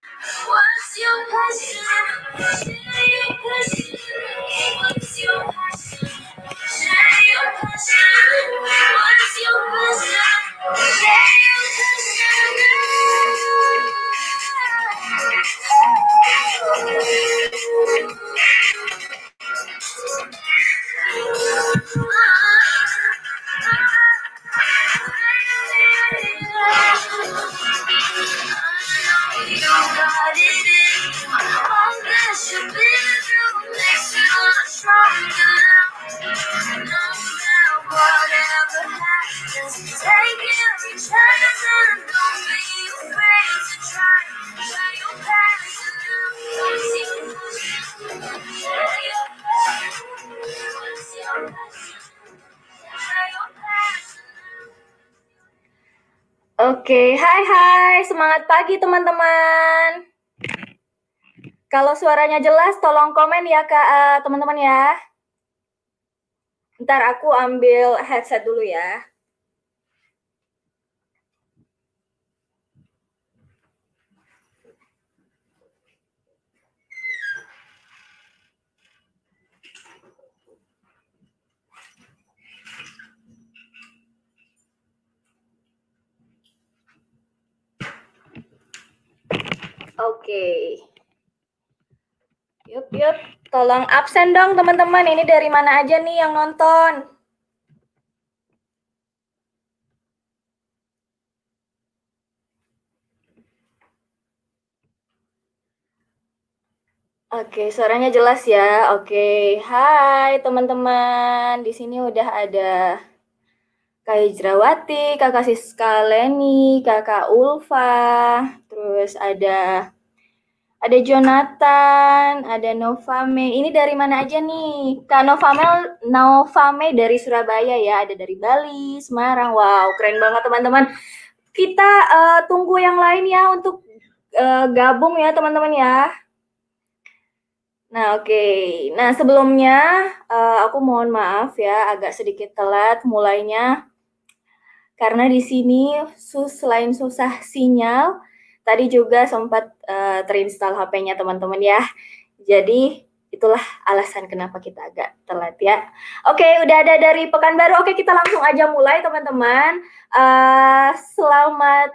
What's your passion? Share your passion. What's your passion? Share your passion. What's your passion? Share your Oke, hai, semangat pagi teman-teman. Kalau suaranya jelas, tolong komen ya teman-teman ya. Ntar aku ambil headset dulu ya. Oke. Yup, tolong absen dong teman-teman. Ini dari mana aja nih yang nonton? Oke, suaranya jelas ya. Oke, hai teman-teman. Di sini udah ada Kak Hijrawati, Kakak Siska Leni, Kakak Ulfa, terus ada Jonathan, ada Novame. Ini dari mana aja nih? Kak Novame dari Surabaya ya, ada dari Bali, Semarang. Wow, keren banget teman-teman. Kita tunggu yang lain ya untuk gabung ya teman-teman ya. Nah, oke. Nah, sebelumnya aku mohon maaf ya, agak sedikit telat mulainya. Karena di sini selain susah sinyal, tadi juga sempat terinstall HP-nya teman-teman ya. Jadi itulah alasan kenapa kita agak telat ya. Oke, udah ada dari Pekanbaru. Oke, kita langsung aja mulai teman-teman. Selamat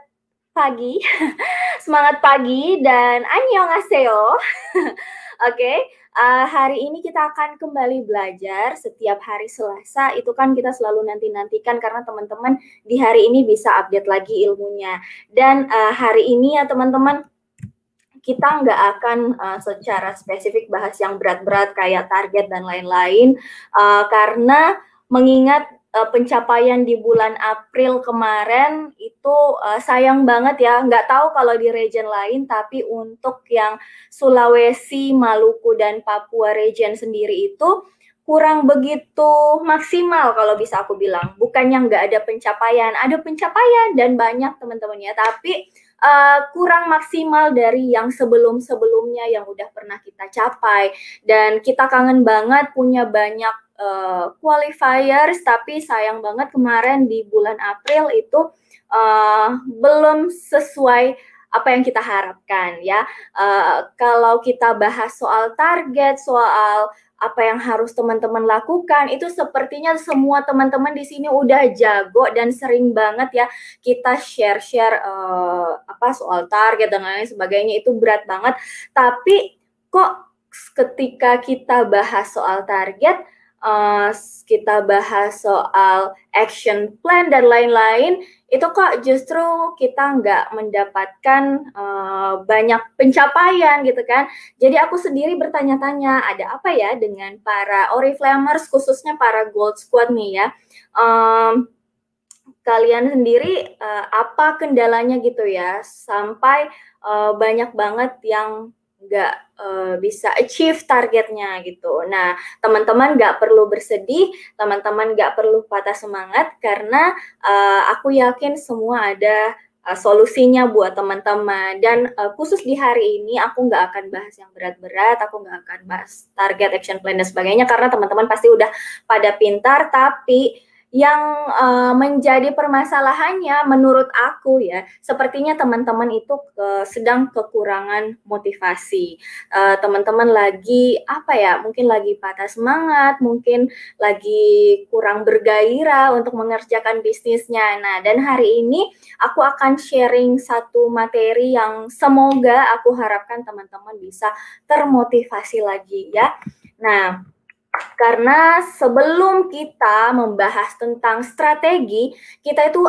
pagi, semangat pagi dan annyeonghaseyo. Oke, hari ini kita akan kembali belajar setiap hari Selasa. Itu kan kita selalu nanti-nantikan karena teman-teman di hari ini bisa update lagi ilmunya. Dan hari ini ya teman-teman, kita nggak akan secara spesifik bahas yang berat-berat kayak target dan lain-lain, karena mengingat pencapaian di bulan April kemarin itu sayang banget ya, nggak tahu kalau di region lain, tapi untuk yang Sulawesi, Maluku, dan Papua region sendiri itu kurang begitu maksimal kalau bisa aku bilang. Bukannya nggak ada pencapaian dan banyak teman-teman ya, tapi kurang maksimal dari yang sebelum-sebelumnya yang udah pernah kita capai. Dan kita kangen banget punya banyak qualifiers, tapi sayang banget kemarin di bulan April itu belum sesuai apa yang kita harapkan ya. Kalau kita bahas soal target, soal apa yang harus teman-teman lakukan, itu sepertinya semua teman-teman di sini udah jago dan sering banget ya kita share apa soal target dan lain sebagainya, itu berat banget. Tapi kok ketika kita bahas soal target, kita bahas soal action plan dan lain-lain, itu kok justru kita nggak mendapatkan banyak pencapaian gitu kan. Jadi aku sendiri bertanya-tanya, ada apa ya dengan para Oriflamers, khususnya para Gold Squad nih ya. Kalian sendiri apa kendalanya gitu ya, sampai banyak banget yang nggak bisa achieve targetnya gitu. Nah, teman-teman nggak perlu bersedih, teman-teman nggak perlu patah semangat, karena aku yakin semua ada solusinya buat teman-teman. Dan khusus di hari ini aku nggak akan bahas yang berat-berat, aku nggak akan bahas target, action plan dan sebagainya, karena teman-teman pasti udah pada pintar. Tapi Yang menjadi permasalahannya menurut aku ya, sepertinya teman-teman itu sedang kekurangan motivasi. Teman-teman lagi apa ya, mungkin lagi patah semangat, mungkin lagi kurang bergairah untuk mengerjakan bisnisnya. Nah, dan hari ini aku akan sharing satu materi yang semoga aku harapkan teman-teman bisa termotivasi lagi ya. Nah, karena sebelum kita membahas tentang strategi, kita itu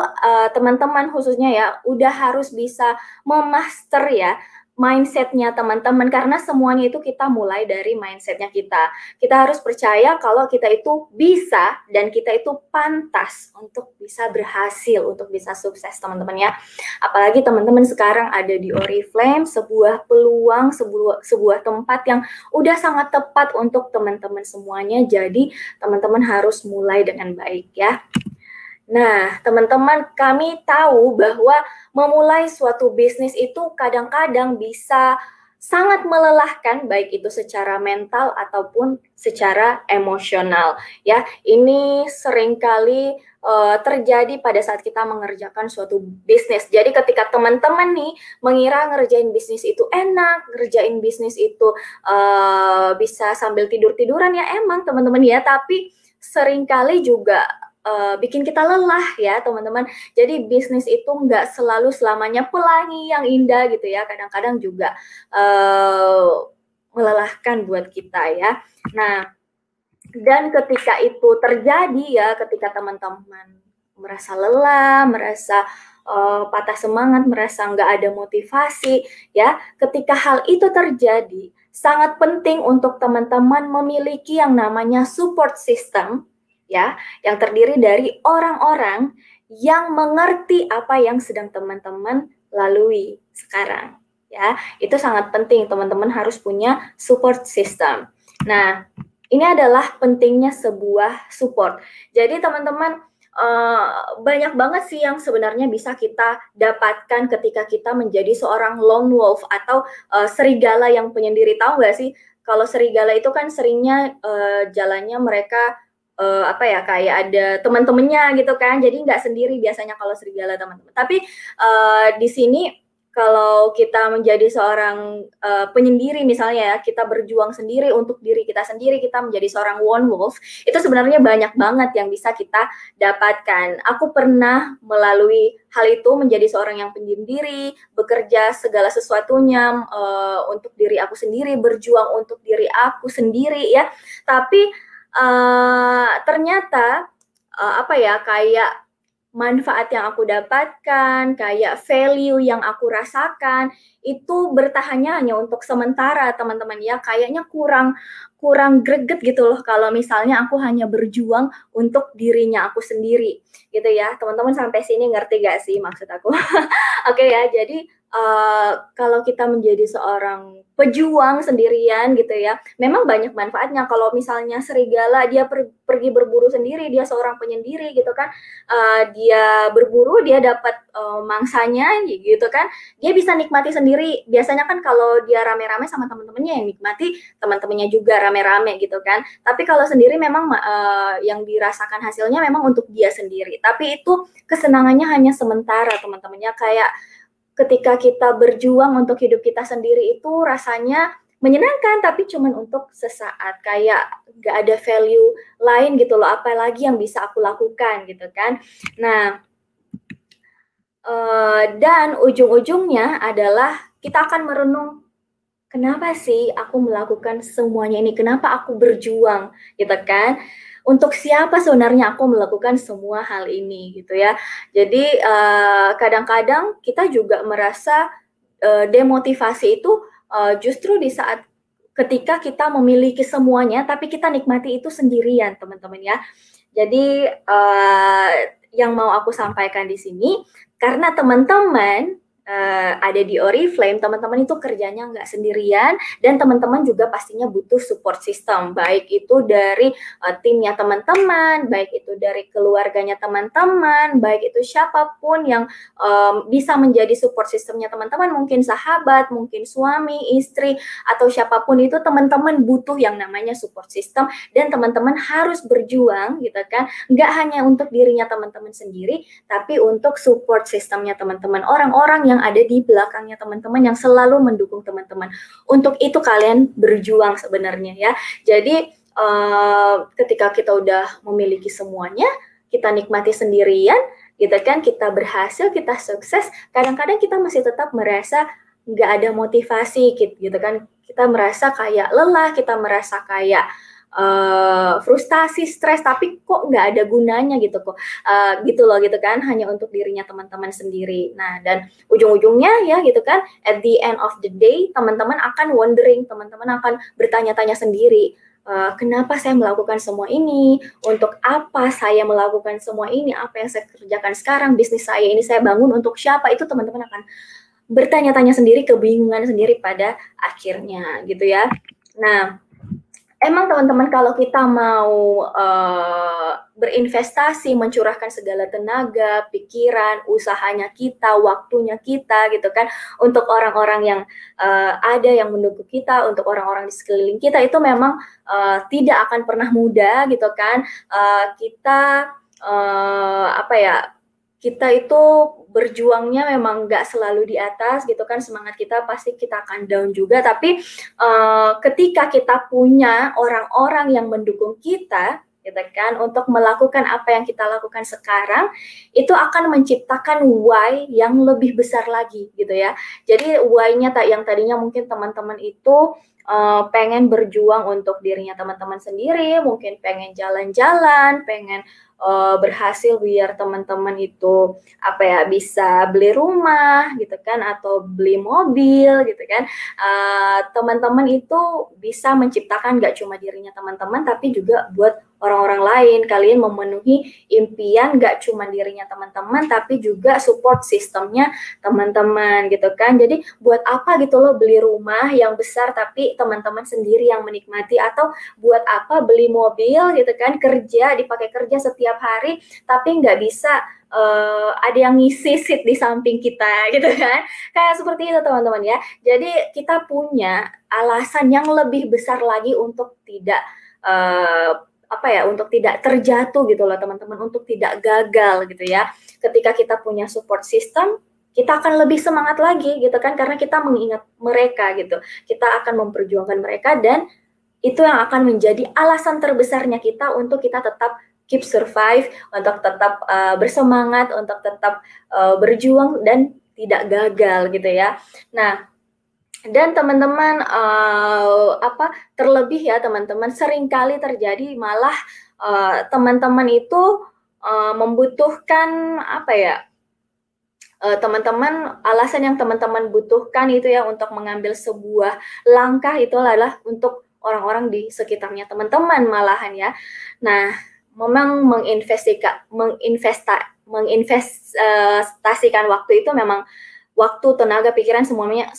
teman-teman khususnya ya, udah harus bisa memaster ya mindsetnya teman-teman, karena semuanya itu kita mulai dari mindsetnya kita. Kita harus percaya kalau kita itu bisa dan kita itu pantas untuk bisa berhasil, untuk bisa sukses teman-teman ya. Apalagi teman-teman sekarang ada di Oriflame, sebuah peluang, sebuah tempat yang udah sangat tepat untuk teman-teman semuanya. Jadi teman-teman harus mulai dengan baik ya. Nah, teman-teman, kami tahu bahwa memulai suatu bisnis itu kadang-kadang bisa sangat melelahkan, baik itu secara mental ataupun secara emosional. Ya, ini seringkali terjadi pada saat kita mengerjakan suatu bisnis. Jadi ketika teman-teman nih mengira ngerjain bisnis itu enak, ngerjain bisnis itu bisa sambil tidur-tiduran, ya emang teman-teman ya, tapi seringkali juga bikin kita lelah ya teman-teman. Jadi bisnis itu nggak selalu selamanya pelangi yang indah gitu ya. Kadang-kadang juga melelahkan buat kita ya. Nah, dan ketika itu terjadi ya, ketika teman-teman merasa lelah, merasa patah semangat, merasa nggak ada motivasi ya. Ketika hal itu terjadi, sangat penting untuk teman-teman memiliki yang namanya support system ya, yang terdiri dari orang-orang yang mengerti apa yang sedang teman-teman lalui sekarang ya. Itu sangat penting, teman-teman harus punya support system. Nah, ini adalah pentingnya sebuah support. Jadi teman-teman, banyak banget sih yang sebenarnya bisa kita dapatkan ketika kita menjadi seorang lone wolf atau serigala yang penyendiri. Tahu nggak sih, kalau serigala itu kan seringnya jalannya mereka apa ya, kayak ada teman-temannya gitu kan, jadi nggak sendiri biasanya kalau serigala teman-teman. Tapi di sini kalau kita menjadi seorang penyendiri misalnya ya, kita berjuang sendiri untuk diri kita sendiri, kita menjadi seorang lone wolf, itu sebenarnya banyak banget yang bisa kita dapatkan. Aku pernah melalui hal itu, menjadi seorang yang penyendiri, bekerja segala sesuatunya untuk diri aku sendiri, berjuang untuk diri aku sendiri ya. Tapi ternyata apa ya, kayak manfaat yang aku dapatkan, kayak value yang aku rasakan, itu bertahannya hanya untuk sementara teman-teman ya. Kayaknya kurang greget gitu loh kalau misalnya aku hanya berjuang untuk dirinya aku sendiri gitu ya. Teman-teman sampai sini ngerti gak sih maksud aku? Oke ya, jadi kalau kita menjadi seorang pejuang sendirian gitu ya, memang banyak manfaatnya. Kalau misalnya serigala, dia pergi berburu sendiri, dia seorang penyendiri gitu kan, dia berburu, dia dapat mangsanya gitu kan, dia bisa nikmati sendiri. Biasanya kan kalau dia rame-rame sama teman-temannya, yang nikmati teman-temannya juga rame-rame gitu kan. Tapi kalau sendiri memang yang dirasakan hasilnya memang untuk dia sendiri. Tapi itu kesenangannya hanya sementara teman-temannya. Kayak ketika kita berjuang untuk hidup kita sendiri itu rasanya menyenangkan, tapi cuman untuk sesaat, kayak gak ada value lain gitu loh, apalagi yang bisa aku lakukan gitu kan. Nah, dan ujung-ujungnya adalah kita akan merenung, kenapa sih aku melakukan semuanya ini, kenapa aku berjuang gitu kan. Untuk siapa sebenarnya aku melakukan semua hal ini gitu ya. Jadi kadang-kadang kita juga merasa demotivasi itu justru di saat ketika kita memiliki semuanya, tapi kita nikmati itu sendirian teman-teman ya. Jadi yang mau aku sampaikan di sini, karena teman-teman ada di Oriflame, teman-teman itu kerjanya nggak sendirian, dan teman-teman juga pastinya butuh support system, baik itu dari timnya teman-teman, baik itu dari keluarganya teman-teman, baik itu siapapun yang bisa menjadi support systemnya teman-teman, mungkin sahabat, mungkin suami, istri, atau siapapun itu, teman-teman butuh yang namanya support system, dan teman-teman harus berjuang gitu kan, nggak hanya untuk dirinya teman-teman sendiri, tapi untuk support systemnya teman-teman, orang-orang yang ada di belakangnya teman-teman yang selalu mendukung teman-teman. Untuk itu kalian berjuang sebenarnya ya. Jadi ketika kita udah memiliki semuanya, kita nikmati sendirian, gitu kan, kita berhasil, kita sukses, kadang-kadang kita masih tetap merasa nggak ada motivasi gitu kan, kita merasa kayak lelah, kita merasa kayak frustasi, stres, tapi kok nggak ada gunanya gitu kok, gitu loh gitu kan, hanya untuk dirinya teman-teman sendiri. Nah, dan ujung-ujungnya ya gitu kan, at the end of the day, teman-teman akan wondering, teman-teman akan bertanya-tanya sendiri, kenapa saya melakukan semua ini, untuk apa saya melakukan semua ini, apa yang saya kerjakan sekarang, bisnis saya ini saya bangun untuk siapa, itu teman-teman akan bertanya-tanya sendiri, kebingungan sendiri pada akhirnya gitu ya. Nah, emang teman-teman kalau kita mau berinvestasi, mencurahkan segala tenaga, pikiran, usahanya kita, waktunya kita gitu kan, untuk orang-orang yang ada yang mendukung kita, untuk orang-orang di sekeliling kita, itu memang tidak akan pernah mudah gitu kan. Kita apa ya, kita itu berjuangnya memang nggak selalu di atas gitu kan, semangat kita pasti kita akan down juga, tapi ketika kita punya orang-orang yang mendukung kita gitu kan, untuk melakukan apa yang kita lakukan sekarang, itu akan menciptakan why yang lebih besar lagi gitu ya. Jadi why-nya yang tadinya mungkin teman-teman itu pengen berjuang untuk dirinya teman-teman sendiri, mungkin pengen jalan-jalan, pengen berhasil biar teman-teman itu apa ya, bisa beli rumah gitu kan, atau beli mobil gitu kan, teman-teman itu bisa menciptakan gak cuma dirinya teman-teman, tapi juga buat orang-orang lain. Kalian memenuhi impian gak cuma dirinya teman-teman, tapi juga support sistemnya teman-teman gitu kan. Jadi buat apa gitu loh beli rumah yang besar tapi teman-teman sendiri yang menikmati, atau buat apa beli mobil gitu kan, dipakai kerja setiap hari, tapi nggak bisa ada yang ngisi seat di samping kita gitu kan, kayak seperti itu teman-teman ya. Jadi kita punya alasan yang lebih besar lagi untuk tidak apa ya, untuk tidak terjatuh gitu loh teman-teman, untuk tidak gagal gitu ya. Ketika kita punya support system, kita akan lebih semangat lagi gitu kan, karena kita mengingat mereka gitu, kita akan memperjuangkan mereka, dan itu yang akan menjadi alasan terbesarnya kita untuk kita tetap keep survive, untuk tetap bersemangat, untuk tetap berjuang dan tidak gagal gitu ya. Nah, dan teman-teman terlebih ya teman-teman, seringkali terjadi malah teman-teman itu membutuhkan apa ya, teman-teman, alasan yang teman-teman butuhkan itu ya untuk mengambil sebuah langkah itu adalah untuk orang-orang di sekitarnya teman-teman malahan ya. Nah, memang menginvestasikan waktu itu memang, waktu, tenaga, pikiran, semuanya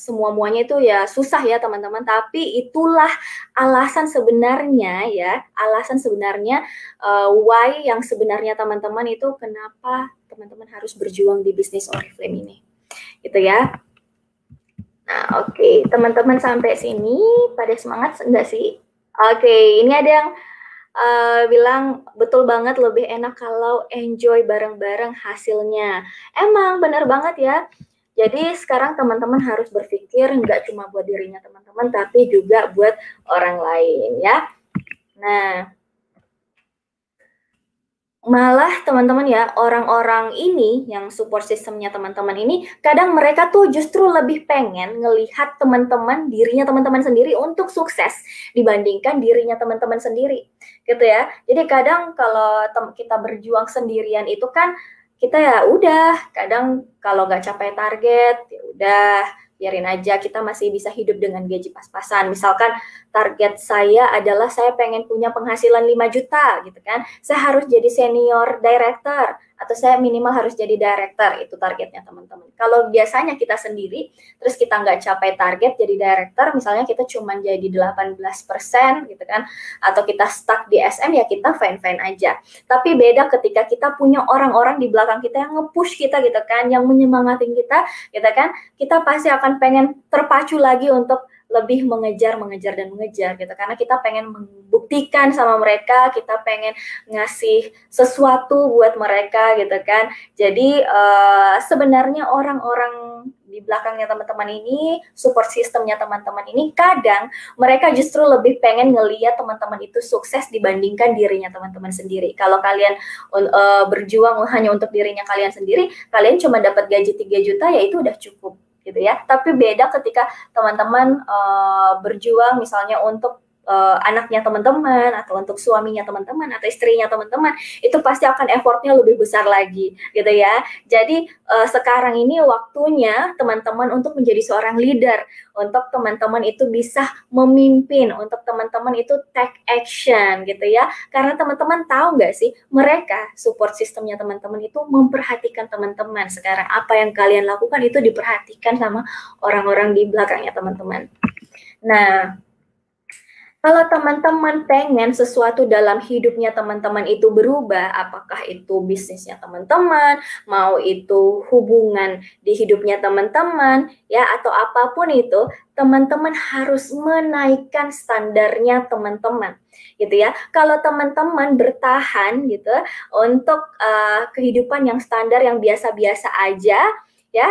itu ya susah ya teman-teman, tapi itulah alasan sebenarnya ya, why yang sebenarnya teman-teman itu, kenapa teman-teman harus berjuang di bisnis Oriflame ini gitu ya. Nah, oke, teman-teman sampai sini pada semangat enggak sih? Oke, ini ada yang bilang betul banget, lebih enak kalau enjoy bareng-bareng hasilnya. Emang benar banget ya. Jadi sekarang teman-teman harus berpikir nggak cuma buat dirinya teman-teman, tapi juga buat orang lain ya. Nah, malah teman-teman ya, orang-orang ini yang support sistemnya teman-teman ini, kadang mereka tuh justru lebih pengen ngelihat dirinya teman-teman sendiri untuk sukses dibandingkan dirinya teman-teman sendiri gitu ya. Jadi kadang kalau kita berjuang sendirian itu kan, kita ya udah, kadang kalau nggak capai target ya udah biarin aja, kita masih bisa hidup dengan gaji pas-pasan. Misalkan target saya adalah saya pengen punya penghasilan 5 juta gitu kan, saya harus jadi senior director atau saya minimal harus jadi director, itu targetnya teman-teman. Kalau biasanya kita sendiri, terus kita nggak capai target jadi director, misalnya kita cuma jadi 18% gitu kan, atau kita stuck di SM, ya kita fine-fine aja. Tapi beda ketika kita punya orang-orang di belakang kita yang nge-push kita gitu kan, yang menyemangatin kita gitu kan, kita pasti akan pengen terpacu lagi untuk lebih mengejar gitu, karena kita pengen membuktikan sama mereka, kita pengen ngasih sesuatu buat mereka gitu kan. Jadi sebenarnya orang-orang di belakangnya teman-teman ini, support sistemnya teman-teman ini, kadang mereka justru lebih pengen ngeliat teman-teman itu sukses dibandingkan dirinya teman-teman sendiri. Kalau kalian berjuang hanya untuk dirinya kalian sendiri, kalian cuma dapat gaji 3 juta, ya itu udah cukup gitu ya. Tapi beda ketika teman-teman berjuang misalnya untuk anaknya teman-teman, atau untuk suaminya teman-teman, atau istrinya teman-teman, itu pasti akan effortnya lebih besar lagi gitu ya. Jadi sekarang ini waktunya teman-teman untuk menjadi seorang leader, untuk teman-teman itu bisa memimpin, untuk teman-teman itu take action gitu ya. Karena teman-teman tahu nggak sih, mereka support sistemnya teman-teman itu memperhatikan teman-teman. Sekarang apa yang kalian lakukan itu diperhatikan sama orang-orang di belakangnya teman-teman. Nah, kalau teman-teman pengen sesuatu dalam hidupnya teman-teman itu berubah, apakah itu bisnisnya teman-teman, mau itu hubungan di hidupnya teman-teman, ya, atau apapun itu, teman-teman harus menaikkan standarnya teman-teman, gitu ya. Kalau teman-teman bertahan gitu untuk kehidupan yang standar, yang biasa-biasa aja, ya,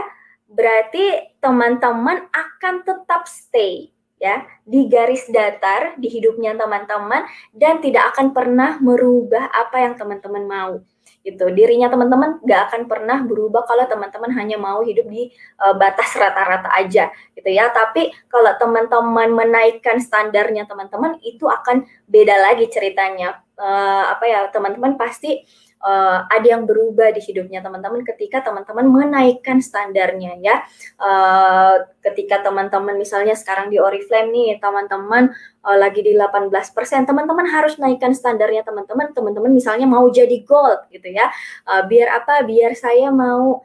berarti teman-teman akan tetap stay ya di garis datar di hidupnya teman-teman, dan tidak akan pernah merubah apa yang teman-teman mau gitu. Dirinya teman-teman gak akan pernah berubah kalau teman-teman hanya mau hidup di batas rata-rata aja gitu ya. Tapi kalau teman-teman menaikkan standarnya teman-teman, itu akan beda lagi ceritanya. Teman-teman pasti ada yang berubah di hidupnya teman-teman ketika teman-teman menaikkan standarnya ya. Ketika teman-teman misalnya sekarang di Oriflame nih, teman-teman lagi di 18%, teman-teman harus naikkan standarnya teman-teman. Teman-teman misalnya mau jadi gold gitu ya. Biar apa? Biar saya mau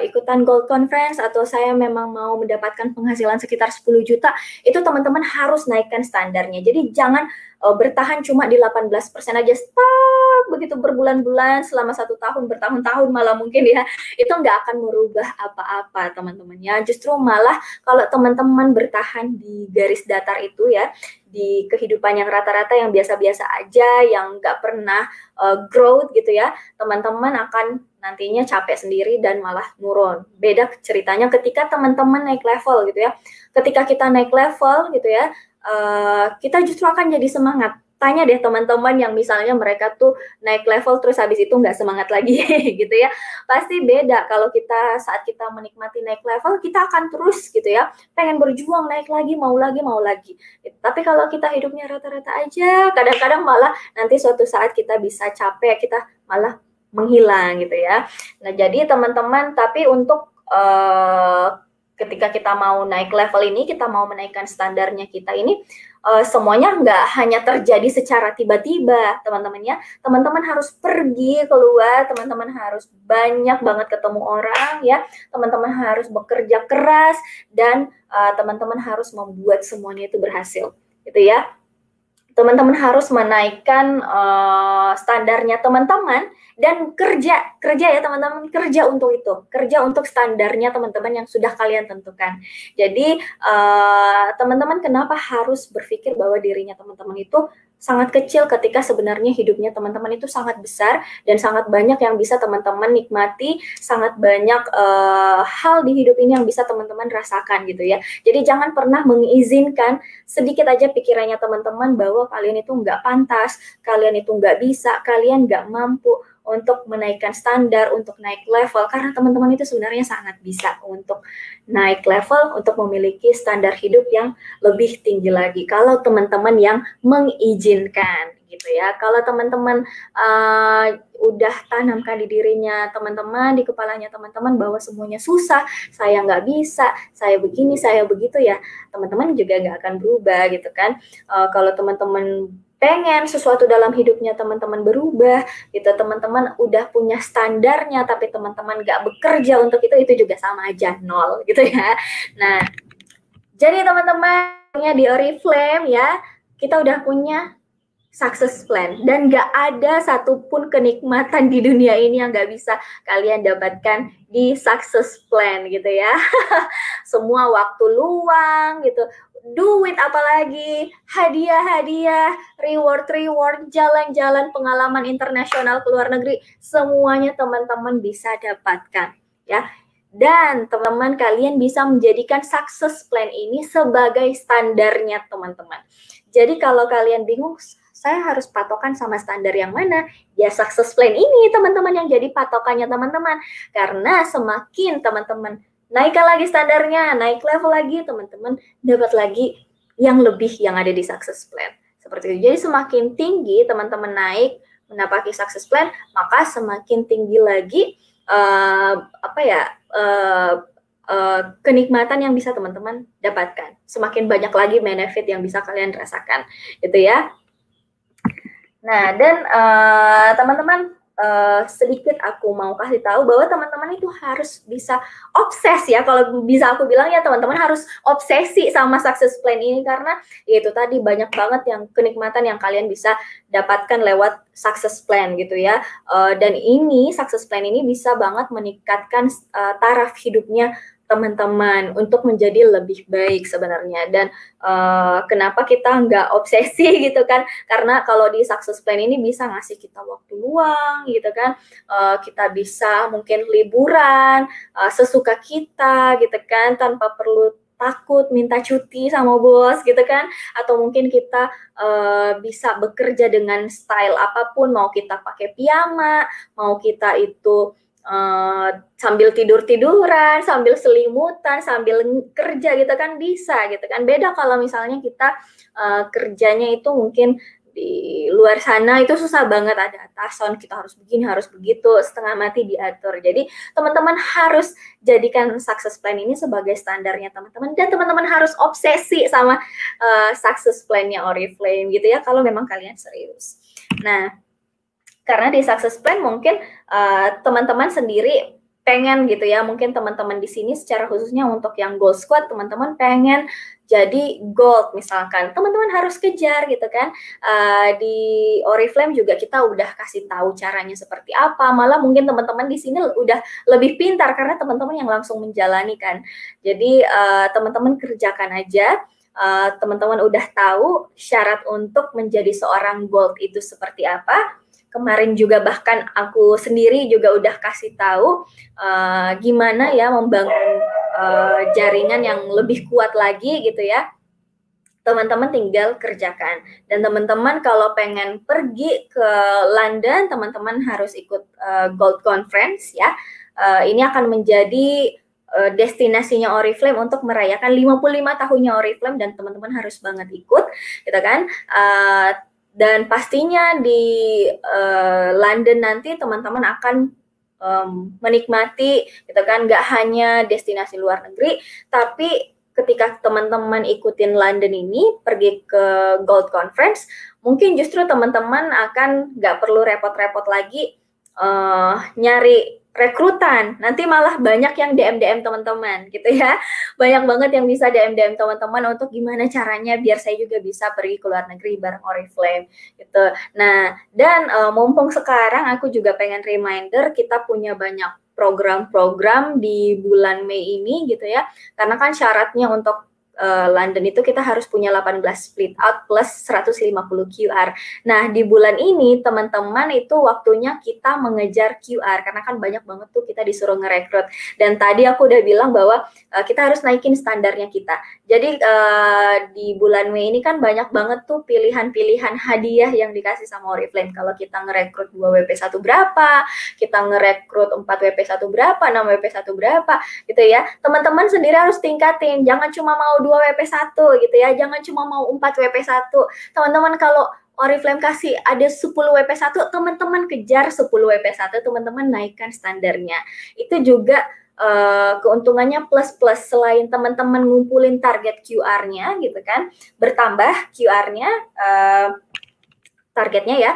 ikutan gold conference, atau saya memang mau mendapatkan penghasilan sekitar 10 juta, itu teman-teman harus naikkan standarnya. Jadi jangan bertahan cuma di 18% aja, stuck begitu berbulan-bulan, selama 1 tahun, bertahun-tahun malah mungkin ya, itu nggak akan merubah apa-apa teman-teman ya. Justru malah kalau teman-teman bertahan di garis datar itu ya, di kehidupan yang rata-rata, yang biasa-biasa aja, yang nggak pernah growth gitu ya, teman-teman akan nantinya capek sendiri dan malah nurun. Beda ceritanya ketika teman-teman naik level gitu ya. Ketika kita naik level gitu ya, kita justru akan jadi semangat. Tanya deh teman-teman yang misalnya mereka tuh naik level terus habis itu nggak semangat lagi gitu ya. Pasti beda. Kalau kita saat kita menikmati naik level, kita akan terus gitu ya, pengen berjuang naik lagi, mau lagi, mau lagi. Tapi kalau kita hidupnya rata-rata aja, kadang-kadang malah nanti suatu saat kita bisa capek, kita malah menghilang gitu ya. Nah, jadi teman-teman, tapi untuk ketika kita mau naik level ini, kita mau menaikkan standarnya kita ini, semuanya nggak hanya terjadi secara tiba-tiba, teman-teman ya. Teman-teman harus pergi keluar, teman-teman harus banyak banget ketemu orang ya, teman-teman harus bekerja keras, dan teman-teman harus membuat semuanya itu berhasil, gitu ya. Teman-teman harus menaikkan standarnya teman-teman, dan kerja ya teman-teman, kerja untuk itu, kerja untuk standarnya teman-teman yang sudah kalian tentukan. Jadi teman-teman kenapa harus berpikir bahwa dirinya teman-teman itu sangat kecil, ketika sebenarnya hidupnya teman-teman itu sangat besar, dan sangat banyak yang bisa teman-teman nikmati, sangat banyak hal di hidup ini yang bisa teman-teman rasakan gitu ya. Jadi jangan pernah mengizinkan sedikit aja pikirannya teman-teman bahwa kalian itu nggak pantas, kalian itu nggak bisa, kalian nggak mampu untuk menaikkan standar, untuk naik level, karena teman-teman itu sebenarnya sangat bisa untuk naik level, untuk memiliki standar hidup yang lebih tinggi lagi, kalau teman-teman yang mengizinkan gitu ya. Kalau teman-teman udah tanamkan di dirinya teman-teman, di kepalanya teman-teman bahwa semuanya susah, saya nggak bisa, saya begini, saya begitu ya, teman-teman juga nggak akan berubah gitu kan. Kalau teman-teman pengen sesuatu dalam hidupnya teman-teman berubah gitu, teman-teman udah punya standarnya tapi teman-teman gak bekerja untuk itu juga sama aja nol gitu ya. Nah, jadi teman-teman di Oriflame ya, kita udah punya success plan dan gak ada satupun kenikmatan di dunia ini yang gak bisa kalian dapatkan di success plan gitu ya. Semua waktu luang gitu, duit apalagi, hadiah-hadiah, reward, jalan-jalan, pengalaman internasional ke luar negeri, semuanya teman-teman bisa dapatkan ya. Dan teman-teman kalian bisa menjadikan success plan ini sebagai standarnya teman-teman. Jadi kalau kalian bingung, saya harus patokan sama standar yang mana? Ya success plan ini teman-teman yang jadi patokannya teman-teman. Karena semakin teman-teman naik lagi standarnya, naik level lagi, teman-teman dapat lagi yang lebih yang ada di success plan. Seperti itu. Jadi semakin tinggi teman-teman naik mendapati success plan, maka semakin tinggi lagi kenikmatan yang bisa teman-teman dapatkan. Semakin banyak lagi benefit yang bisa kalian rasakan, gitu ya. Nah, dan teman-teman sedikit aku mau kasih tahu bahwa teman-teman itu harus bisa obses ya, kalau bisa aku bilang ya teman-teman harus obsesi sama success plan ini, karena itu tadi banyak banget yang kenikmatan yang kalian bisa dapatkan lewat success plan gitu ya. Dan ini success plan ini bisa banget meningkatkan taraf hidupnya teman-teman untuk menjadi lebih baik sebenarnya. Dan kenapa kita nggak obsesi gitu kan, karena kalau di success plan ini bisa ngasih kita waktu luang gitu kan, kita bisa mungkin liburan sesuka kita gitu kan, tanpa perlu takut minta cuti sama bos gitu kan, atau mungkin kita bisa bekerja dengan style apapun, mau kita pakai piyama, mau kita itu sambil tidur-tiduran, sambil selimutan, sambil kerja gitu kan bisa gitu kan. Beda kalau misalnya kita kerjanya itu mungkin di luar sana itu susah banget, ada atasan, kita harus begini, harus begitu, setengah mati diatur. Jadi teman-teman harus jadikan success plan ini sebagai standarnya teman-teman, dan teman-teman harus obsesi sama success plan-nya Oriflame gitu ya, kalau memang kalian serius. Nah, karena di success plan mungkin teman-teman sendiri pengen gitu ya, mungkin teman-teman di sini secara khususnya untuk yang gold squad, teman-teman pengen jadi gold misalkan, teman-teman harus kejar gitu kan. Di Oriflame juga kita udah kasih tahu caranya seperti apa, malah mungkin teman-teman di sini udah lebih pintar karena teman-teman yang langsung menjalani kan. Jadi teman-teman kerjakan aja. Teman-teman udah tahu syarat untuk menjadi seorang gold itu seperti apa. Kemarin juga bahkan aku sendiri juga udah kasih tahu gimana ya membangun jaringan yang lebih kuat lagi gitu ya. Teman-teman tinggal kerjakan. Dan teman-teman kalau pengen pergi ke London, teman-teman harus ikut Gold Conference ya. Ini akan menjadi destinasinya Oriflame untuk merayakan 55 tahunnya Oriflame, dan teman-teman harus banget ikut gitu kan. Dan pastinya di London nanti teman-teman akan menikmati gitu kan, nggak hanya destinasi luar negeri, tapi ketika teman-teman ikutin London ini pergi ke Gold Conference, mungkin justru teman-teman akan nggak perlu repot-repot lagi nyari rekrutan, nanti malah banyak yang DM teman-teman gitu ya, banyak banget yang bisa DM teman-teman untuk gimana caranya biar saya juga bisa pergi ke luar negeri bareng Oriflame gitu. Nah, dan mumpung sekarang aku juga pengen reminder, kita punya banyak program-program di bulan Mei ini gitu ya, karena kan syaratnya untuk London itu kita harus punya 18 split out plus 150 QR. Nah, di bulan ini teman-teman itu waktunya kita mengejar QR, karena kan banyak banget tuh kita disuruh ngerekrut. Dan tadi aku udah bilang bahwa kita harus naikin standarnya kita. Jadi di bulan Mei ini kan banyak banget tuh pilihan-pilihan hadiah yang dikasih sama Oriflame. Kalau kita ngerekrut 2 WP1 berapa, kita ngerekrut 4 WP1 berapa, 6 WP1 berapa gitu ya. Teman-teman sendiri harus tingkatin, jangan cuma mau 2 WP1 gitu ya, jangan cuma mau 4 WP1. Teman-teman kalau Oriflame kasih ada 10 WP1, teman-teman kejar 10 WP1, teman-teman naikkan standarnya. Itu juga keuntungannya plus-plus, selain teman-teman ngumpulin target QR-nya gitu kan, bertambah QR-nya, targetnya ya,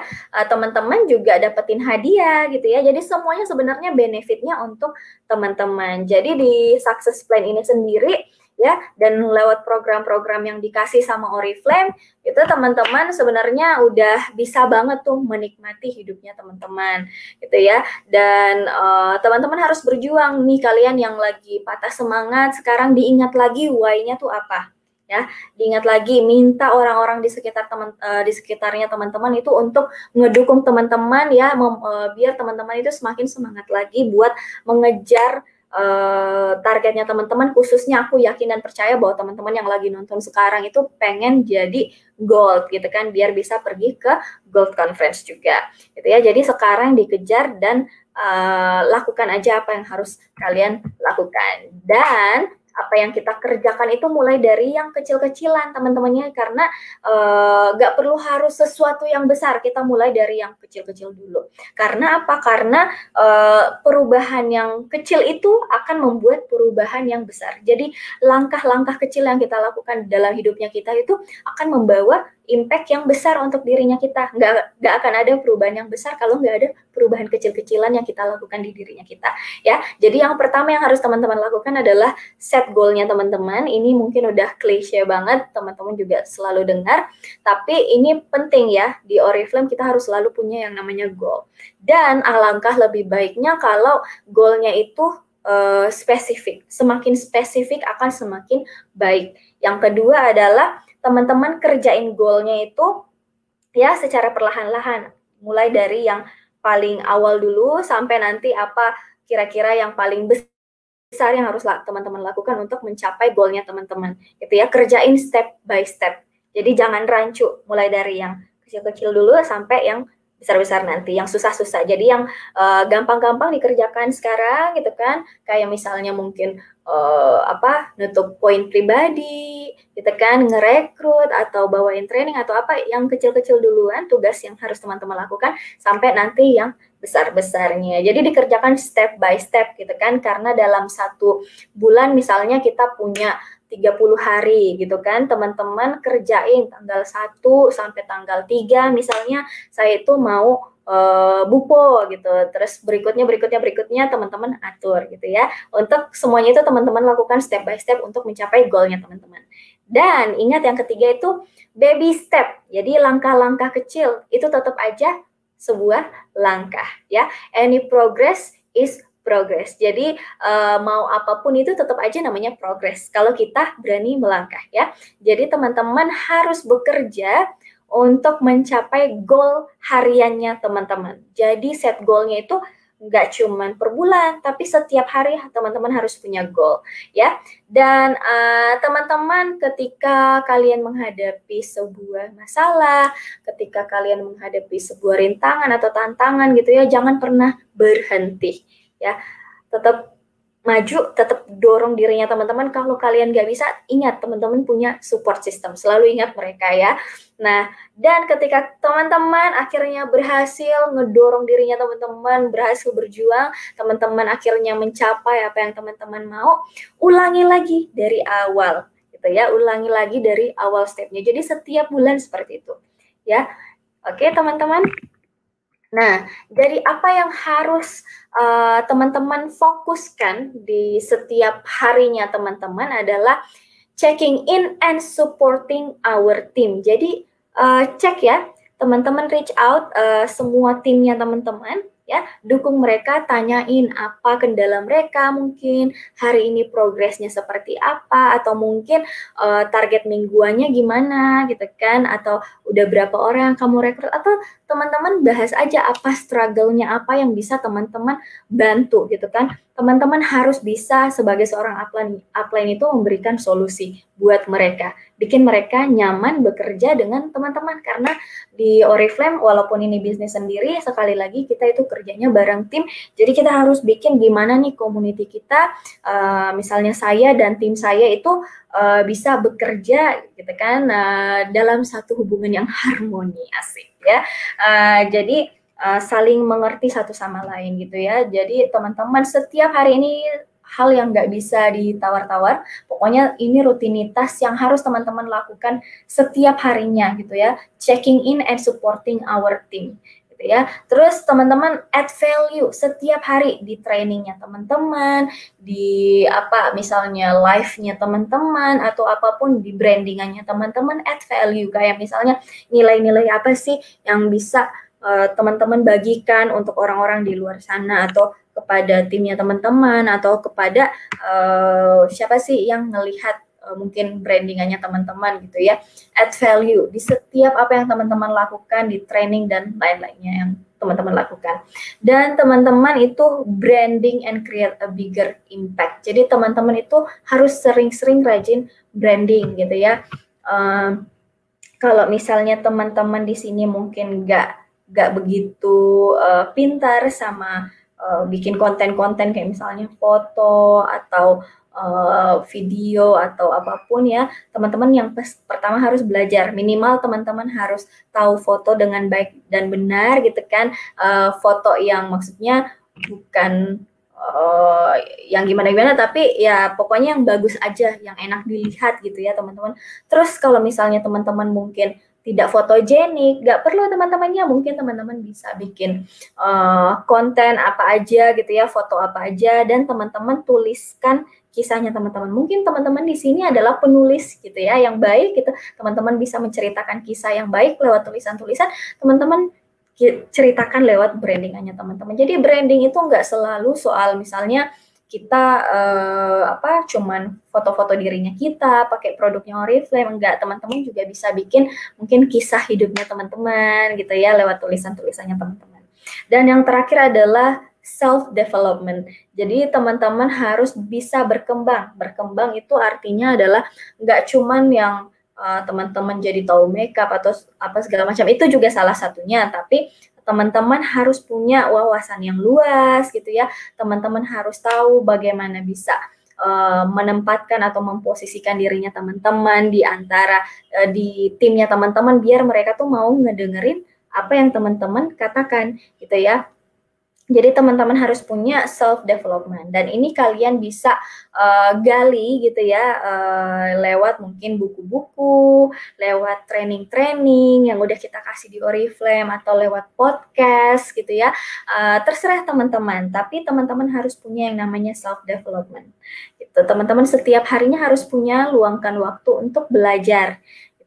teman-teman juga dapetin hadiah gitu ya. Jadi semuanya sebenarnya benefitnya untuk teman-teman. Jadi di success plan ini sendiri ya, dan lewat program-program yang dikasih sama Oriflame itu teman-teman sebenarnya udah bisa banget tuh menikmati hidupnya teman-teman gitu ya. Dan teman-teman harus berjuang nih, kalian yang lagi patah semangat sekarang diingat lagi why-nya tuh apa ya, diingat lagi, minta orang-orang di sekitar di sekitarnya teman-teman itu untuk ngedukung teman-teman ya, biar teman-teman itu semakin semangat lagi buat mengejar targetnya teman-teman. Khususnya aku yakin dan percaya bahwa teman-teman yang lagi nonton sekarang itu pengen jadi gold gitu kan, biar bisa pergi ke gold conference juga gitu ya. Jadi sekarang dikejar dan lakukan aja apa yang harus kalian lakukan. Dan apa yang kita kerjakan itu mulai dari yang kecil-kecilan teman-temannya, karena gak perlu harus sesuatu yang besar, kita mulai dari yang kecil-kecil dulu. Karena apa? Karena perubahan yang kecil itu akan membuat perubahan yang besar. Jadi langkah-langkah kecil yang kita lakukan dalam hidupnya kita itu akan membawa impact yang besar untuk dirinya kita. Nggak akan ada perubahan yang besar kalau nggak ada perubahan kecil-kecilan yang kita lakukan di dirinya kita ya. Jadi yang pertama yang harus teman-teman lakukan adalah set goalnya teman-teman. Ini mungkin udah klise banget, teman-teman juga selalu dengar, tapi ini penting ya. Di Oriflame kita harus selalu punya yang namanya goal. Dan alangkah lebih baiknya kalau goalnya itu spesifik. Semakin spesifik akan semakin baik. Yang kedua adalah teman-teman kerjain goalnya itu ya secara perlahan-lahan. Mulai dari yang paling awal dulu sampai nanti apa kira-kira yang paling besar yang harus teman-teman lakukan untuk mencapai goalnya teman-teman. Gitu ya, kerjain step by step. Jadi jangan rancu, mulai dari yang kecil-kecil dulu sampai yang besar-besar nanti, yang susah-susah. Jadi yang gampang-gampang dikerjakan sekarang gitu kan, kayak misalnya mungkin nutup poin pribadi gitu kan, ngerekrut atau bawain training atau apa, yang kecil-kecil duluan tugas yang harus teman-teman lakukan sampai nanti yang besar-besarnya. Jadi dikerjakan step by step gitu kan, karena dalam satu bulan misalnya kita punya 30 hari gitu kan, teman-teman kerjain tanggal 1 sampai tanggal 3 misalnya saya itu mau bupo gitu, terus berikutnya teman-teman atur gitu ya. Untuk semuanya itu teman-teman lakukan step by step untuk mencapai goalnya teman-teman. Dan ingat yang ketiga itu baby step, jadi langkah-langkah kecil itu tetap aja sebuah langkah ya. Any progress is progress. Jadi mau apapun itu tetap aja namanya progress kalau kita berani melangkah ya. Jadi teman-teman harus bekerja untuk mencapai goal hariannya teman-teman. Jadi set goalnya itu nggak cuman per bulan, tapi setiap hari teman-teman harus punya goal ya. Dan teman-teman ketika kalian menghadapi sebuah masalah, ketika kalian menghadapi sebuah rintangan atau tantangan gitu ya, jangan pernah berhenti ya. Tetap maju, tetap dorong dirinya teman-teman. Kalau kalian nggak bisa, ingat teman-teman punya support system, selalu ingat mereka ya. Nah, dan ketika teman-teman akhirnya berhasil ngedorong dirinya teman-teman, berhasil berjuang, teman-teman akhirnya mencapai apa yang teman-teman mau, ulangi lagi dari awal gitu ya, ulangi lagi dari awal stepnya. Jadi setiap bulan seperti itu ya. Oke teman-teman. Nah, jadi apa yang harus teman-teman fokuskan di setiap harinya teman-teman adalah checking in and supporting our team. Jadi cek ya, teman-teman reach out semua timnya teman-teman ya, dukung mereka, tanyain apa kendala mereka, mungkin hari ini progresnya seperti apa, atau mungkin target mingguannya gimana gitu kan, atau udah berapa orang yang kamu rekrut, atau teman-teman bahas aja apa struggle-nya, apa yang bisa teman-teman bantu gitu kan. Teman-teman harus bisa sebagai seorang upline itu memberikan solusi buat mereka, bikin mereka nyaman bekerja dengan teman-teman. Karena di Oriflame walaupun ini bisnis sendiri, sekali lagi kita itu kerjanya bareng tim, jadi kita harus bikin gimana nih community kita, misalnya saya dan tim saya itu bisa bekerja gitu kan, dalam satu hubungan yang harmoni, asik ya. Jadi saling mengerti satu sama lain gitu ya. Jadi teman-teman setiap hari ini hal yang nggak bisa ditawar-tawar. Pokoknya ini rutinitas yang harus teman-teman lakukan setiap harinya gitu ya. Checking in and supporting our team gitu ya. Terus teman-teman add value setiap hari di trainingnya teman-teman, di apa misalnya live-nya teman-teman atau apapun di brandingannya teman-teman add value kayak misalnya nilai-nilai apa sih yang bisa teman-teman bagikan untuk orang-orang di luar sana atau kepada timnya teman-teman atau kepada siapa sih yang melihat mungkin brandingannya teman-teman gitu ya. Add value di setiap apa yang teman-teman lakukan di training dan lain-lainnya yang teman-teman lakukan. Dan teman-teman itu branding and create a bigger impact. Jadi teman-teman itu harus sering-sering rajin branding gitu ya. Kalau misalnya teman-teman di sini mungkin nggak begitu pintar sama bikin konten-konten kayak misalnya foto atau video atau apapun ya, teman-teman yang pertama harus belajar, minimal teman-teman harus tahu foto dengan baik dan benar gitu kan, foto yang maksudnya bukan yang gimana-gimana tapi ya pokoknya yang bagus aja, yang enak dilihat gitu ya teman-teman. Terus kalau misalnya teman-teman mungkin tidak fotogenik, nggak perlu teman-temannya, mungkin teman-teman bisa bikin konten apa aja gitu ya, foto apa aja, dan teman-teman tuliskan kisahnya teman-teman. Mungkin teman-teman di sini adalah penulis gitu ya, yang baik gitu. Teman-teman bisa menceritakan kisah yang baik lewat tulisan-tulisan, teman-teman ceritakan lewat brandingannya teman-teman. Jadi branding itu nggak selalu soal misalnya kita cuman foto-foto dirinya kita, pakai produknya Oriflame, enggak, teman-teman juga bisa bikin mungkin kisah hidupnya teman-teman gitu ya lewat tulisan-tulisannya teman-teman. Dan yang terakhir adalah self development. Jadi teman-teman harus bisa berkembang. Berkembang itu artinya adalah nggak cuman yang teman-teman jadi tahu makeup atau apa segala macam, itu juga salah satunya, tapi teman-teman harus punya wawasan yang luas gitu ya. Teman-teman harus tahu bagaimana bisa menempatkan atau memposisikan dirinya teman-teman di antara di timnya teman-teman biar mereka tuh mau ngedengerin apa yang teman-teman katakan gitu ya. Jadi teman-teman harus punya self development, dan ini kalian bisa gali gitu ya lewat mungkin buku-buku, lewat training-training yang udah kita kasih di Oriflame atau lewat podcast gitu ya. Terserah teman-teman, tapi teman-teman harus punya yang namanya self development. Gitu. Teman-teman setiap harinya harus punya luangkan waktu untuk belajar.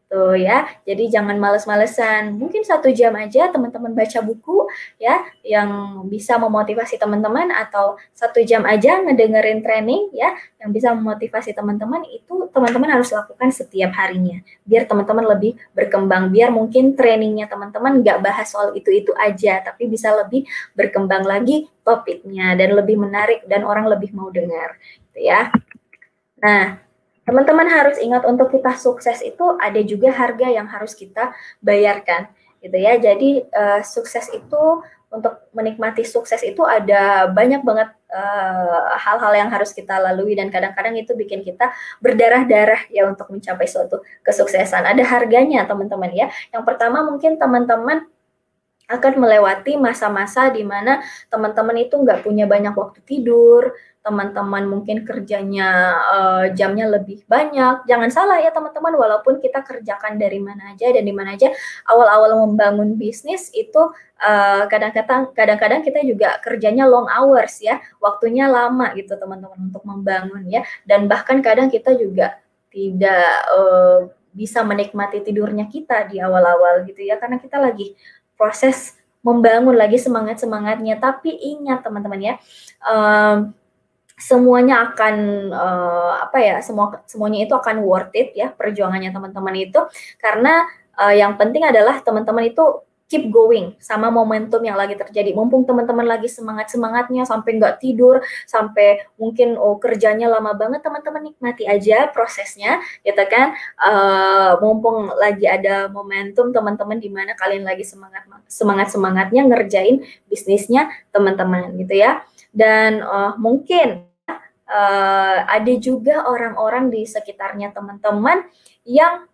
Gitu ya. Jadi jangan males-malesan. Mungkin 1 jam aja teman-teman baca buku ya yang bisa memotivasi teman-teman, atau 1 jam aja ngedengerin training ya yang bisa memotivasi teman-teman. Itu teman-teman harus lakukan setiap harinya biar teman-teman lebih berkembang, biar mungkin trainingnya teman-teman nggak bahas soal itu-itu aja, tapi bisa lebih berkembang lagi topiknya dan lebih menarik dan orang lebih mau dengar gitu ya. Nah, teman-teman harus ingat untuk kita sukses itu ada juga harga yang harus kita bayarkan gitu ya. Jadi sukses itu, untuk menikmati sukses itu ada banyak banget hal-hal yang harus kita lalui, dan kadang-kadang itu bikin kita berdarah-darah ya untuk mencapai suatu kesuksesan. Ada harganya teman-teman ya. Yang pertama mungkin teman-teman akan melewati masa-masa di mana teman-teman itu nggak punya banyak waktu tidur, teman-teman mungkin kerjanya jamnya lebih banyak. Jangan salah ya teman-teman, walaupun kita kerjakan dari mana aja dan di mana aja, awal-awal membangun bisnis itu kadang-kadang kita juga kerjanya long hours ya, waktunya lama gitu teman-teman untuk membangun ya, dan bahkan kadang kita juga tidak bisa menikmati tidurnya kita di awal-awal gitu ya, karena kita lagi proses membangun lagi semangat-semangatnya. Tapi ingat teman-teman ya, semuanya akan semuanya itu akan worth it ya perjuangannya teman-teman itu, karena yang penting adalah teman-teman itu keep going sama momentum yang lagi terjadi. Mumpung teman-teman lagi semangat-semangatnya sampai nggak tidur, sampai mungkin kerjanya lama banget, teman-teman nikmati aja prosesnya gitu kan. Mumpung lagi ada momentum teman-teman di mana kalian lagi semangat-semangatnya ngerjain bisnisnya teman-teman gitu ya. Dan mungkin ada juga orang-orang di sekitarnya teman-teman yang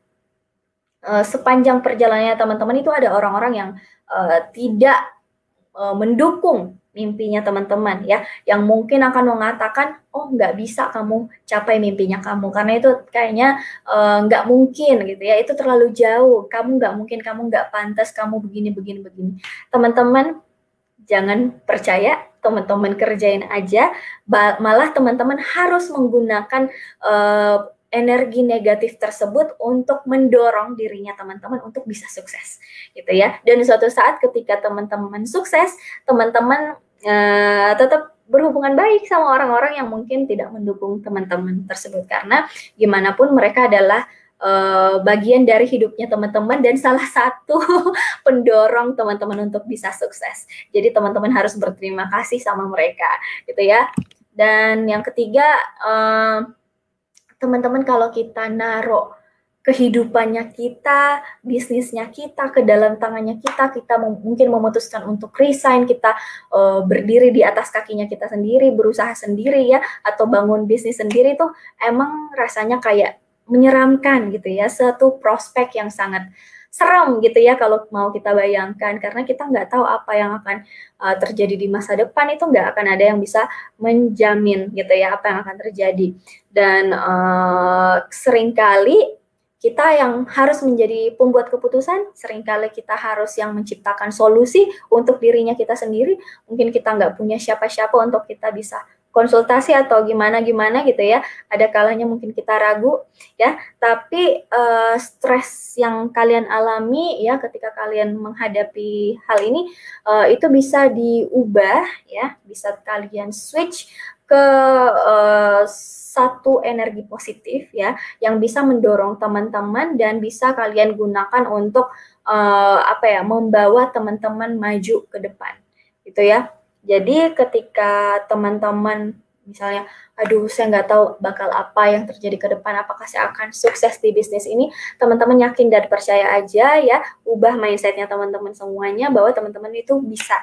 sepanjang perjalanannya teman-teman itu ada orang-orang yang tidak mendukung mimpinya teman-teman ya, yang mungkin akan mengatakan, oh nggak bisa kamu capai mimpinya kamu, karena itu kayaknya nggak mungkin gitu ya, itu terlalu jauh, kamu nggak mungkin, kamu nggak pantas, kamu begini, begini, begini. Teman-teman jangan percaya, teman-teman kerjain aja, malah teman-teman harus menggunakan energi negatif tersebut untuk mendorong dirinya teman-teman untuk bisa sukses gitu ya. Dan suatu saat ketika teman-teman sukses, teman-teman tetap berhubungan baik sama orang-orang yang mungkin tidak mendukung teman-teman tersebut, karena gimana pun mereka adalah bagian dari hidupnya teman-teman dan salah satu pendorong teman-teman untuk bisa sukses. Jadi teman-teman harus berterima kasih sama mereka gitu ya. Dan yang ketiga, teman-teman kalau kita naruh kehidupannya kita, bisnisnya kita ke dalam tangannya kita mungkin memutuskan untuk resign, kita berdiri di atas kakinya kita sendiri, berusaha sendiri ya, atau bangun bisnis sendiri, tuh emang rasanya kayak menyeramkan gitu ya, satu prospek yang sangat serem gitu ya kalau mau kita bayangkan, karena kita nggak tahu apa yang akan terjadi di masa depan, itu nggak akan ada yang bisa menjamin gitu ya apa yang akan terjadi. Dan seringkali kita yang harus menjadi pembuat keputusan, seringkali kita harus yang menciptakan solusi untuk dirinya kita sendiri. Mungkin kita nggak punya siapa-siapa untuk kita bisa konsultasi atau gimana-gimana gitu ya. Ada kalanya mungkin kita ragu ya, tapi stres yang kalian alami ya ketika kalian menghadapi hal ini itu bisa diubah ya, bisa kalian switch ke satu energi positif ya, yang bisa mendorong teman-teman dan bisa kalian gunakan untuk membawa teman-teman maju ke depan gitu ya. Jadi ketika teman-teman misalnya, aduh saya nggak tahu bakal apa yang terjadi ke depan, apakah saya akan sukses di bisnis ini, teman-teman yakin dan percaya aja ya, ubah mindsetnya teman-teman semuanya bahwa teman-teman itu bisa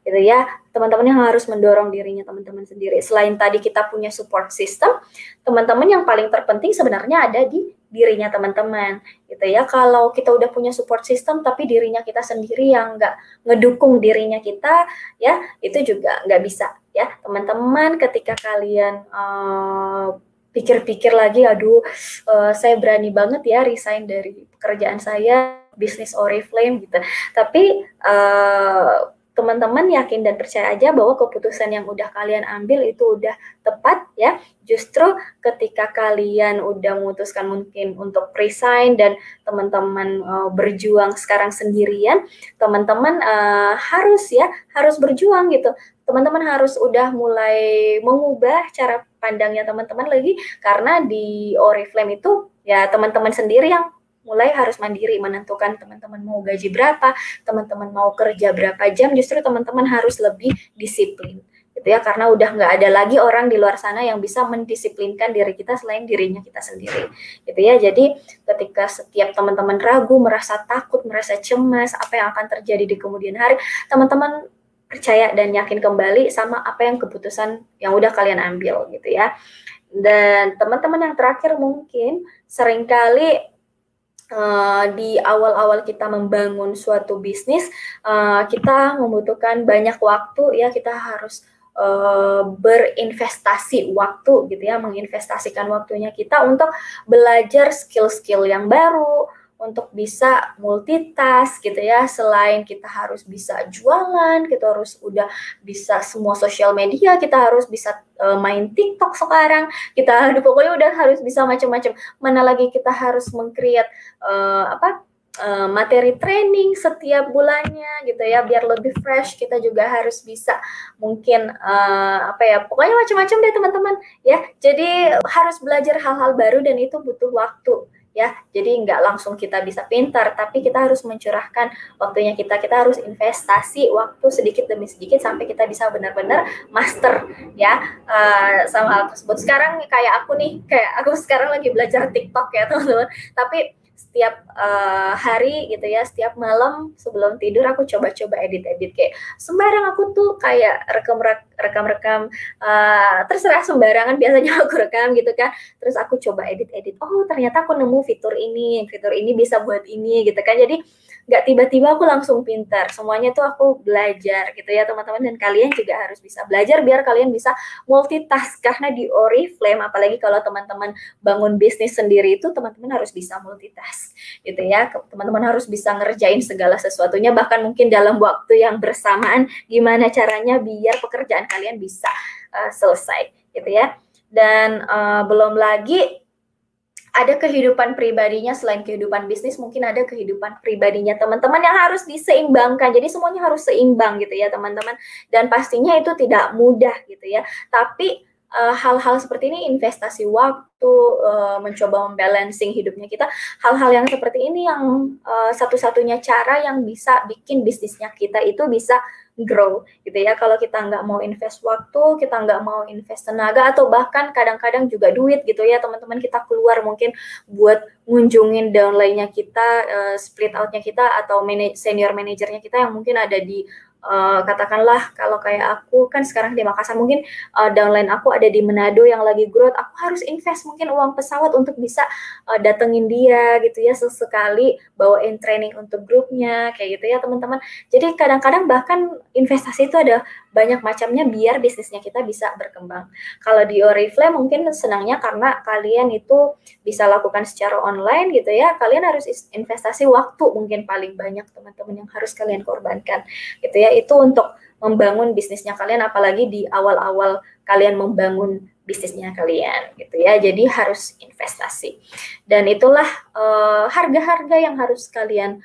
gitu ya. Teman-teman yang harus mendorong dirinya teman-teman sendiri. Selain tadi kita punya support system, teman-teman yang paling terpenting sebenarnya ada di dirinya teman-teman gitu ya. Kalau kita udah punya support system tapi dirinya kita sendiri yang nggak ngedukung dirinya kita ya, itu juga nggak bisa ya teman-teman. Ketika kalian pikir-pikir lagi, aduh saya berani banget ya resign dari pekerjaan saya, bisnis Oriflame gitu, tapi teman-teman yakin dan percaya aja bahwa keputusan yang udah kalian ambil itu udah tepat ya. Justru ketika kalian udah memutuskan mungkin untuk resign dan teman-teman berjuang sekarang sendirian, teman-teman harus berjuang gitu. Teman-teman harus udah mulai mengubah cara pandangnya teman-teman lagi, karena di Oriflame itu ya teman-teman sendiri yang mulai harus mandiri menentukan teman-teman mau gaji berapa, teman-teman mau kerja berapa jam. Justru teman-teman harus lebih disiplin gitu ya, karena udah nggak ada lagi orang di luar sana yang bisa mendisiplinkan diri kita selain dirinya kita sendiri gitu ya. Jadi ketika setiap teman-teman ragu, merasa takut, merasa cemas apa yang akan terjadi di kemudian hari, teman-teman percaya dan yakin kembali sama apa yang keputusan yang udah kalian ambil gitu ya. Dan teman-teman yang terakhir, mungkin seringkali di awal-awal kita membangun suatu bisnis, kita membutuhkan banyak waktu ya, kita harus berinvestasi waktu gitu ya, menginvestasikan waktunya kita untuk belajar skill-skill yang baru, untuk bisa multitask gitu ya. Selain kita harus bisa jualan, kita harus udah bisa semua sosial media, kita harus bisa main TikTok sekarang, kita pokoknya udah harus bisa macam-macam. Mana lagi kita harus meng-create materi training setiap bulannya gitu ya, biar lebih fresh. Kita juga harus bisa mungkin pokoknya macam-macam deh teman-teman ya. Jadi harus belajar hal-hal baru dan itu butuh waktu ya. Jadi nggak langsung kita bisa pintar, tapi kita harus mencurahkan waktunya kita harus investasi waktu sedikit demi sedikit sampai kita bisa benar-benar master ya sama hal tersebut. Sekarang kayak aku sekarang lagi belajar TikTok ya teman-teman, tapi setiap hari gitu ya, setiap malam sebelum tidur aku coba-coba edit-edit, kayak sembarang aku tuh kayak rekam-rekam terserah sembarangan biasanya aku rekam gitu kan, terus aku coba edit-edit, oh ternyata aku nemu fitur ini bisa buat ini gitu kan. Jadi nggak tiba-tiba aku langsung pintar. Semuanya tuh aku belajar gitu ya teman-teman, dan kalian juga harus bisa belajar biar kalian bisa multitask. Karena di Oriflame, apalagi kalau teman-teman bangun bisnis sendiri, itu teman-teman harus bisa multitask gitu ya. Teman-teman harus bisa ngerjain segala sesuatunya, bahkan mungkin dalam waktu yang bersamaan. Gimana caranya biar pekerjaan kalian bisa selesai gitu ya. Dan belum lagi ada kehidupan pribadinya, selain kehidupan bisnis mungkin ada kehidupan pribadinya teman-teman yang harus diseimbangkan. Jadi semuanya harus seimbang gitu ya teman-teman, dan pastinya itu tidak mudah gitu ya. Tapi hal-hal seperti ini, investasi waktu, mencoba membalancing hidupnya kita, hal-hal yang seperti ini yang satu-satunya cara yang bisa bikin bisnisnya kita itu bisa grow gitu ya. Kalau kita nggak mau invest waktu, kita nggak mau invest tenaga, atau bahkan kadang-kadang juga duit gitu ya teman-teman, kita keluar mungkin buat ngunjungin downline-nya kita, split out-nya kita, atau senior manajernya kita yang mungkin ada di katakanlah kalau kayak aku kan sekarang di Makassar, mungkin downline aku ada di Manado yang lagi growth, aku harus invest mungkin uang pesawat untuk bisa datengin dia gitu ya, sesekali bawain training untuk grupnya kayak gitu ya teman-teman. Jadi kadang-kadang bahkan investasi itu ada banyak macamnya biar bisnisnya kita bisa berkembang. Kalau di Oriflame mungkin senangnya karena kalian itu bisa lakukan secara online gitu ya, kalian harus investasi waktu mungkin paling banyak teman-teman yang harus kalian korbankan gitu ya, itu untuk membangun bisnisnya kalian, apalagi di awal-awal kalian membangun bisnisnya kalian gitu ya. Jadi harus investasi, dan itulah harga-harga yang harus kalian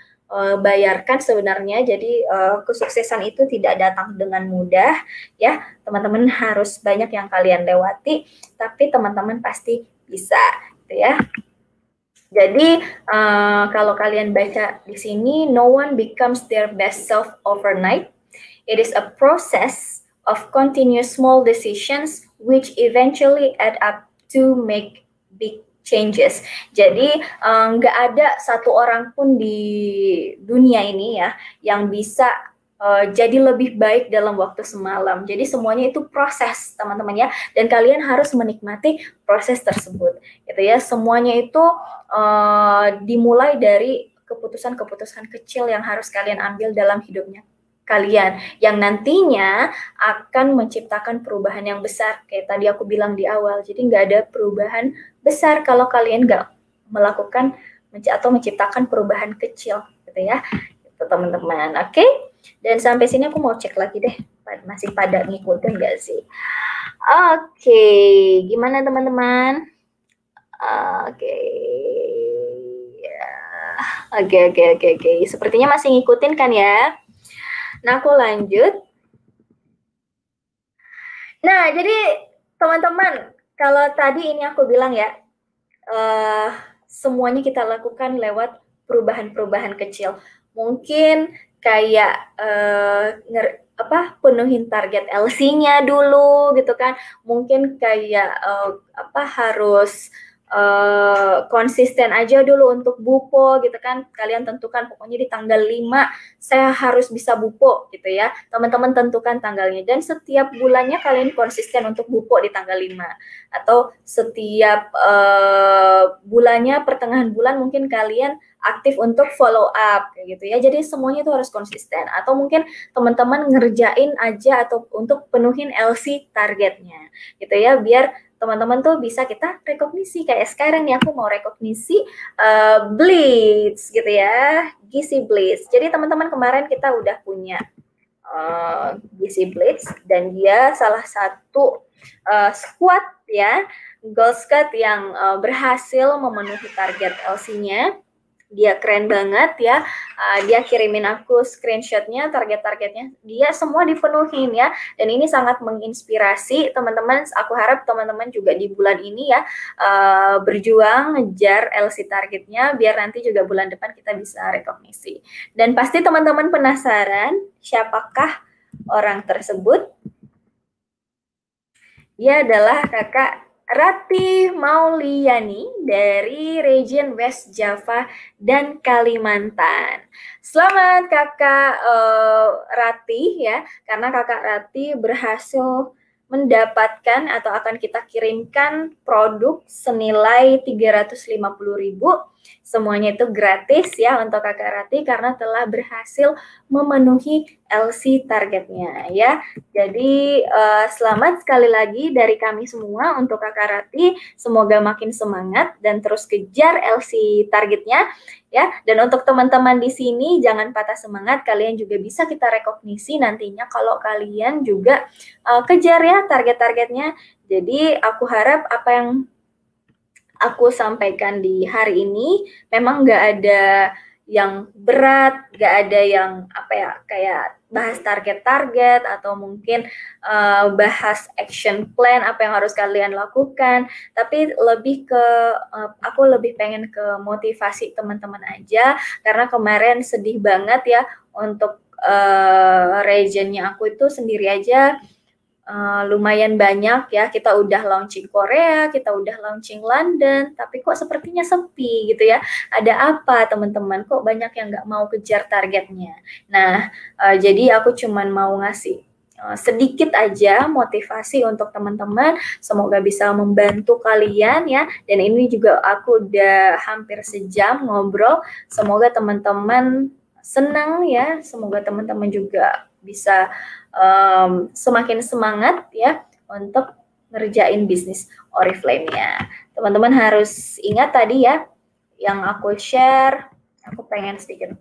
bayarkan sebenarnya. Jadi kesuksesan itu tidak datang dengan mudah ya teman-teman, harus banyak yang kalian lewati, tapi teman-teman pasti bisa gitu ya. Jadi kalau kalian baca di sini, no one becomes their best self overnight. It is a process of continuous small decisions which eventually add up to make big changes. Jadi nggak ada satu orang pun di dunia ini ya yang bisa jadi lebih baik dalam waktu semalam. Jadi semuanya itu proses teman-teman ya, dan kalian harus menikmati proses tersebut gitu ya. Semuanya itu dimulai dari keputusan-keputusan kecil yang harus kalian ambil dalam hidupnya kalian, yang nantinya akan menciptakan perubahan yang besar. Kayak tadi aku bilang di awal, jadi nggak ada perubahan besar kalau kalian nggak melakukan atau menciptakan perubahan kecil gitu ya, gitu teman-teman. Oke, dan sampai sini aku mau cek lagi deh, masih pada ngikutin nggak sih? Oke, gimana teman-teman? Oke. Oke. Sepertinya masih ngikutin kan ya? Nah, aku lanjut. Nah, jadi teman-teman, kalau tadi ini aku bilang ya, semuanya kita lakukan lewat perubahan-perubahan kecil. Mungkin kayak penuhin target LC-nya dulu gitu kan. Mungkin kayak harus konsisten aja dulu untuk bupo gitu kan. Kalian tentukan pokoknya di tanggal 5 saya harus bisa bupo gitu ya. Teman-teman tentukan tanggalnya, dan setiap bulannya kalian konsisten untuk bupo di tanggal 5. Atau setiap bulannya, pertengahan bulan mungkin kalian aktif untuk follow up kayak gitu ya. Jadi semuanya itu harus konsisten. Atau mungkin teman-teman ngerjain aja atau untuk penuhin LC targetnya gitu ya, biar teman-teman tuh bisa kita rekognisi. Kayak sekarang nih aku mau rekognisi Blitz gitu ya, GC Blitz. Jadi teman-teman kemarin kita udah punya GC Blitz, dan dia salah satu squad ya, Gold Squad yang berhasil memenuhi target LC-nya. Dia keren banget ya, dia kirimin aku screenshotnya, target-targetnya dia semua dipenuhin ya, dan ini sangat menginspirasi teman-teman. Aku harap teman-teman juga di bulan ini ya berjuang ngejar LC targetnya, biar nanti juga bulan depan kita bisa rekognisi. Dan pasti teman-teman penasaran siapakah orang tersebut? Dia adalah Kakak Rati Mauliani dari region West Java dan Kalimantan. Selamat Kakak Rati ya, karena Kakak Rati berhasil mendapatkan atau akan kita kirimkan produk senilai 350.000 Semuanya itu gratis ya untuk Kakak Rati karena telah berhasil memenuhi LC targetnya ya. Jadi selamat sekali lagi dari kami semua untuk Kakak Rati. Semoga makin semangat dan terus kejar LC targetnya ya. Dan untuk teman-teman di sini jangan patah semangat, kalian juga bisa kita rekognisi nantinya kalau kalian juga kejar ya target-targetnya. Jadi aku harap apa yang aku sampaikan di hari ini memang nggak ada yang berat, nggak ada yang apa ya kayak bahas target-target atau mungkin bahas action plan apa yang harus kalian lakukan, tapi lebih ke aku lebih pengen ke motivasi teman-teman aja karena kemarin sedih banget ya untuk regionnya aku itu sendiri aja. Lumayan banyak ya, kita udah launching Korea, kita udah launching London, tapi kok sepertinya sepi gitu ya. Ada apa teman-teman? Kok banyak yang nggak mau kejar targetnya? Nah, jadi aku cuman mau ngasih sedikit aja motivasi untuk teman-teman, semoga bisa membantu kalian ya. Dan ini juga aku udah hampir sejam ngobrol, semoga teman-teman senang ya, semoga teman-teman juga bisa semakin semangat ya untuk ngerjain bisnis Oriflame-nya. Teman-teman harus ingat tadi ya yang aku share, aku pengen sedikit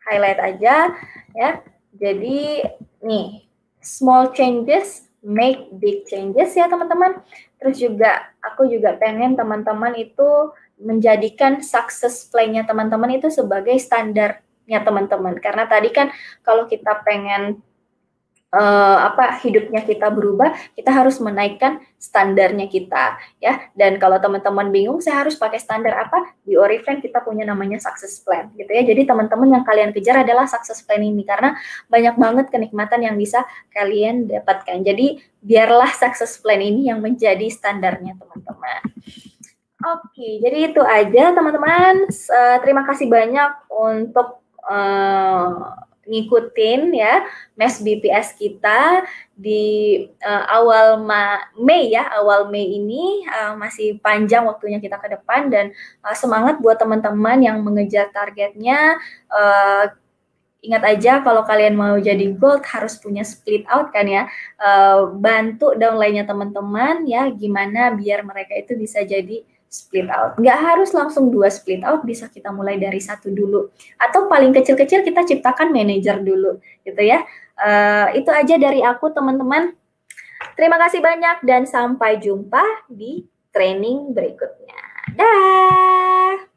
highlight aja ya. Jadi nih, small changes make big changes ya teman-teman. Terus juga aku juga pengen teman-teman itu menjadikan success plan-nya teman-teman itu sebagai standarnya teman-teman. Karena tadi kan kalau kita pengen hidupnya kita berubah, kita harus menaikkan standarnya kita ya. Dan kalau teman-teman bingung saya harus pakai standar apa, di Oriflame kita punya namanya success plan gitu ya. Jadi teman-teman yang kalian kejar adalah success plan ini karena banyak banget kenikmatan yang bisa kalian dapatkan. Jadi biarlah success plan ini yang menjadi standarnya teman-teman. Oke, jadi itu aja teman-teman. Terima kasih banyak untuk ngikutin ya Mes BPS kita di awal Mei ya, awal Mei ini masih panjang waktunya kita ke depan dan semangat buat teman-teman yang mengejar targetnya. Ingat aja kalau kalian mau jadi gold harus punya split out kan ya. Bantu downline-nya teman-teman ya gimana biar mereka itu bisa jadi split out. Nggak harus langsung 2 split out, bisa kita mulai dari 1 dulu. Atau paling kecil-kecil kita ciptakan manajer dulu gitu ya. Itu aja dari aku teman-teman. Terima kasih banyak dan sampai jumpa di training berikutnya. Dah.